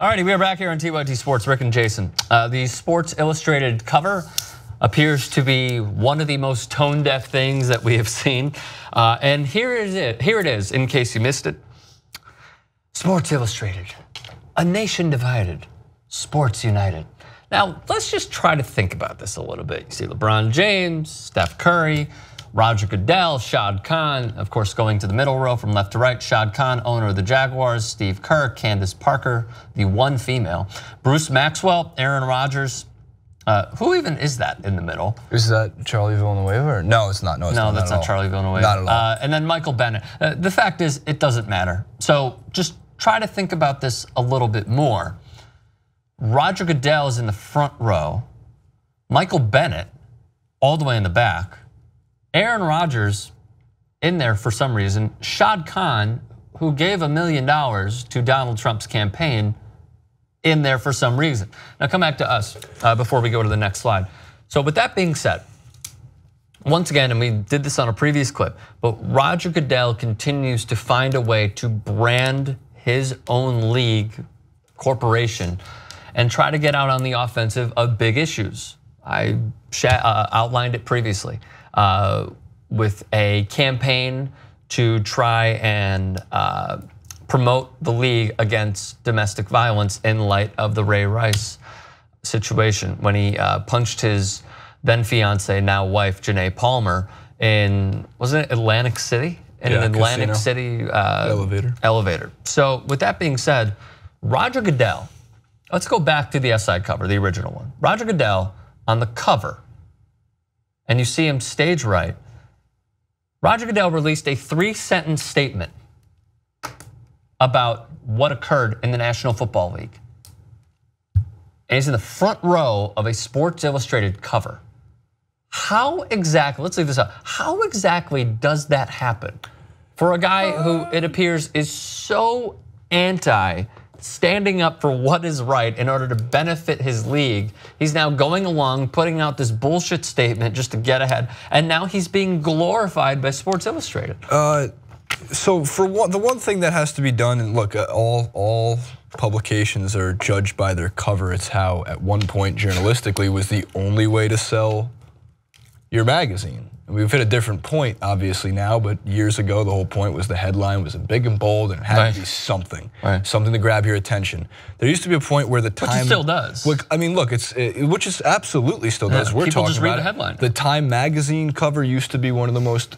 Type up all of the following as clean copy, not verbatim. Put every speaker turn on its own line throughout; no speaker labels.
Alrighty, we are back here on TYT Sports. Rick and Jason. The Sports Illustrated cover appears to be one of the most tone-deaf things that we have seen. And here it is, in case you missed it. Sports Illustrated, a nation divided, sports united. Now, let's just try to think about this a little bit. You see LeBron James, Steph Curry, Roger Goodell, Shad Khan, of course, going to the middle row from left to right. Shad Khan, owner of the Jaguars, Steve Kerr, Candace Parker, the one female, Bruce Maxwell, Aaron Rodgers. Who even is that in the middle?
Is that Charlie Villanueva? Or? No, it's not.
No, that's not Charlie Villanueva.
Not at all.
And then Michael Bennett. The fact is, it doesn't matter. So just try to think about this a little bit more. Roger Goodell is in the front row. Michael Bennett all the way in the back. Aaron Rodgers in there for some reason. Shad Khan, who gave $1 million to Donald Trump's campaign, in there for some reason. Now come back to us before we go to the next slide. So with that being said, once again, and we did this on a previous clip, but Roger Goodell continues to find a way to brand his own league, corporation, and try to get out on the offensive of big issues. I outlined it previously. With a campaign to try and promote the league against domestic violence in light of the Ray Rice situation when he punched his then fiance, now wife, Janae Palmer, in, wasn't it Atlantic City? In an Atlantic City elevator. So with that being said, Roger Goodell, let's go back to the SI cover, the original one. Roger Goodell on the cover, and you see him stage right. Roger Goodell released a 3-sentence statement about what occurred in the National Football League. And he's in the front row of a Sports Illustrated cover. How exactly, let's leave this up, how exactly does that happen? For a guy who it appears is so anti standing up for what is right in order to benefit his league, he's now going along, putting out this bullshit statement just to get ahead, and now he's being glorified by Sports Illustrated.
So for the one thing that has to be done, and look, all publications are judged by their cover. It's how at one point journalistically was the only way to sell your magazine. And we've hit a different point obviously now, but years ago the whole point was the headline was big and bold and it had to be something, something to grab your attention. There used to be a point where the Time,
which it still does.
Look, I mean, look, which is absolutely still does. We're
people
talking
just read
about
the headline.
The Time magazine cover used to be one of the most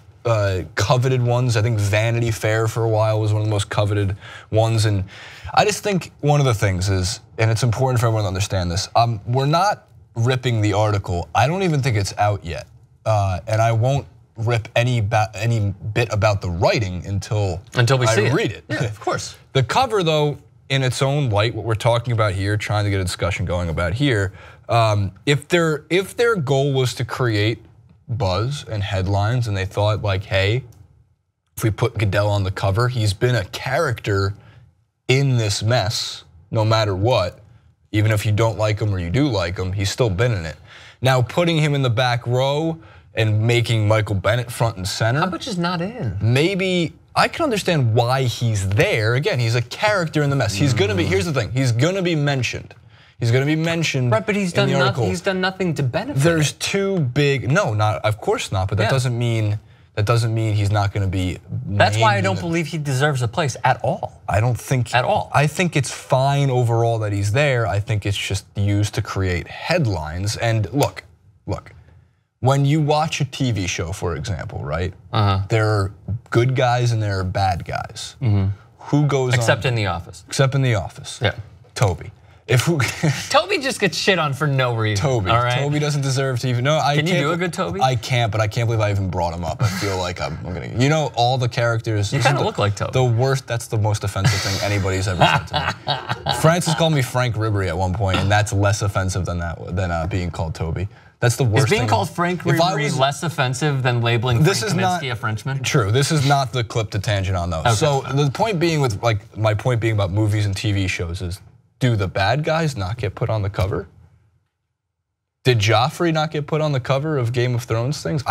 coveted ones. I think Vanity Fair for a while was one of the most coveted ones. And I just think one of the things is, and it's important for everyone to understand this, we're not ripping the article. I don't even think it's out yet. And I won't rip any bit about the writing until
we see it.
Read it.
Yeah, of course.
The cover though, in its own light, what we're talking about here, trying to get a discussion going about here, if their goal was to create buzz and headlines and they thought like, hey, if we put Goodell on the cover, he's been a character in this mess no matter what, even if you don't like him or you do like him, he's still been in it. Now putting him in the back row and making Michael Bennett front and center.
How much is not in?
Maybe, I can understand why he's there. Again, he's a character in the mess. He's gonna be, here's the thing, he's gonna be mentioned. He's gonna be mentioned.
Right, but he's done nothing. He's done nothing to benefit.
There's two big, no, not, of course not, but that doesn't mean he's not gonna be named.
That's why I don't believe he deserves a place at all.
I don't think
at all.
I think it's fine overall that he's there. I think it's just used to create headlines. And look, when you watch a TV show, for example, right? There are good guys and there are bad guys. Who goes
except in The Office.
Except in The Office.
Yeah.
Toby.
Toby just gets shit on for no reason.
Toby.
All right?
Toby doesn't deserve to even. No, I can't.
Can you do a good Toby?
I can't, but I can't believe I even brought him up. I feel like I'm gonna. You know, all the characters.
You kind of look like Toby.
The worst. That's the most offensive thing anybody's ever said to me. Francis called me Frank Ribery at one point, and that's less offensive than being called Toby. That's the worst.
Is being
thing.
called Frank Ribery less offensive than labeling Frank Kaminsky a Frenchman?
True. This is not the clip to tangent on though. Okay. So the point being with my point being about movies and TV shows is, do the bad guys not get put on the cover? Did Joffrey not get put on the cover of Game of Thrones things? Of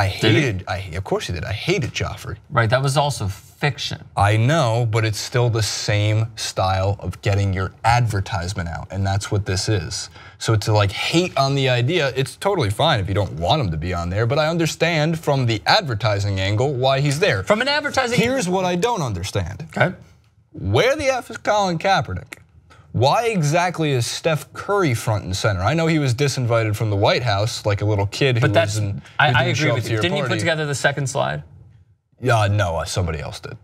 course he did. I hated Joffrey.
Right, that was also fiction.
I know, but it's still the same style of getting your advertisement out, and that's what this is. So to like hate on the idea, it's totally fine if you don't want him to be on there, but I understand from the advertising angle why he's there.
From an advertising...
Here's what I don't understand.
Okay.
Where the F is Colin Kaepernick? Why exactly is Steph Curry front and center? I know he was disinvited from the White House like a little kid who was in.
I agree with you. Didn't you put together the second slide?
Yeah, no, somebody else did.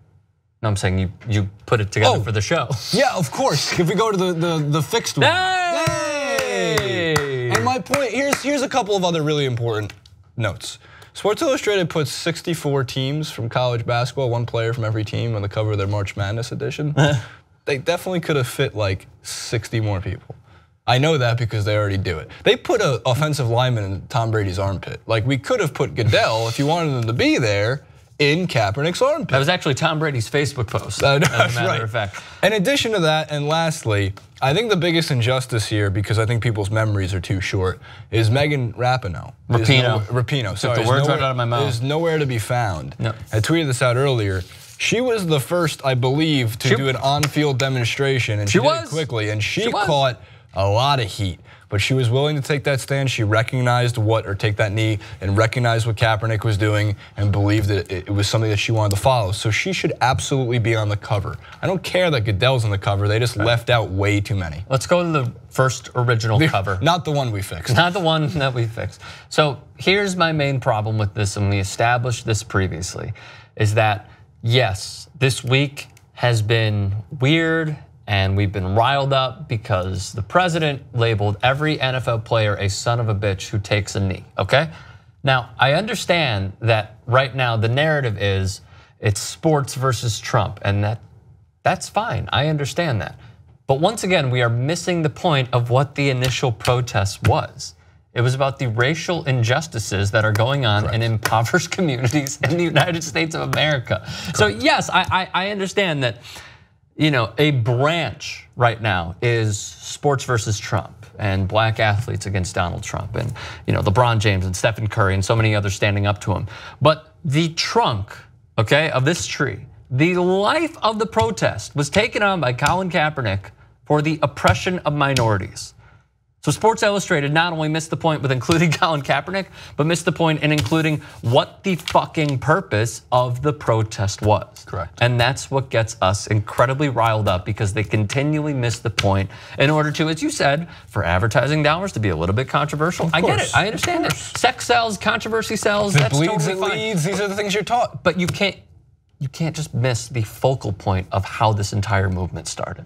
No, I'm saying you put it together for the show.
Yeah, of course. If we go to the fixed one.
Hey!
And my point, here's a couple of other really important notes. Sports Illustrated puts 64 teams from college basketball, one player from every team on the cover of their March Madness edition. They definitely could have fit like 60 more people. I know that because they already do it. They put an offensive lineman in Tom Brady's armpit. Like we could have put Goodell, if you wanted him to be there, in Kaepernick's armpit.
That was actually Tom Brady's Facebook post,
as
a matter of fact.
In addition to that, and lastly, I think the biggest injustice here, because I think people's memories are too short, is Megan Rapinoe.
Rapinoe,
sorry.
Took the words right out of my mouth.
Is nowhere to be found.
No.
I tweeted this out earlier. She was the first, I believe, to do an on-field demonstration, and she did it quickly, and she caught a lot of heat. But she was willing to take that stand. She recognized take that knee and recognized what Kaepernick was doing and believed that it was something that she wanted to follow. So she should absolutely be on the cover. I don't care that Goodell's on the cover. They just left out way too many.
Let's go to the first original cover.
Not the one we fixed.
Not the one that we fixed. So here's my main problem with this, and we established this previously, is that yes, this week has been weird and we've been riled up because the president labeled every NFL player a son of a bitch who takes a knee, okay? Now, I understand that right now the narrative is it's sports versus Trump, and that's fine, I understand that. But once again, we are missing the point of what the initial protest was. It was about the racial injustices that are going on in impoverished communities in the United States of America. So yes, I understand that, you know, a branch right now is sports versus Trump and black athletes against Donald Trump and, you know, LeBron James and Steph Curry and so many others standing up to him. But the trunk, okay, of this tree, the life of the protest was taken on by Colin Kaepernick for the oppression of minorities. So Sports Illustrated not only missed the point with including Colin Kaepernick, but missed the point in including what the fucking purpose of the protest was.
Correct.
And that's what gets us incredibly riled up because they continually miss the point in order to, as you said, for advertising dollars to be a little bit controversial. I get it, I understand it. Sex sells, controversy sells, that's
bleeds,
totally fine.
It leads, these are the things you're taught.
But you can't just miss the focal point of how this entire movement started.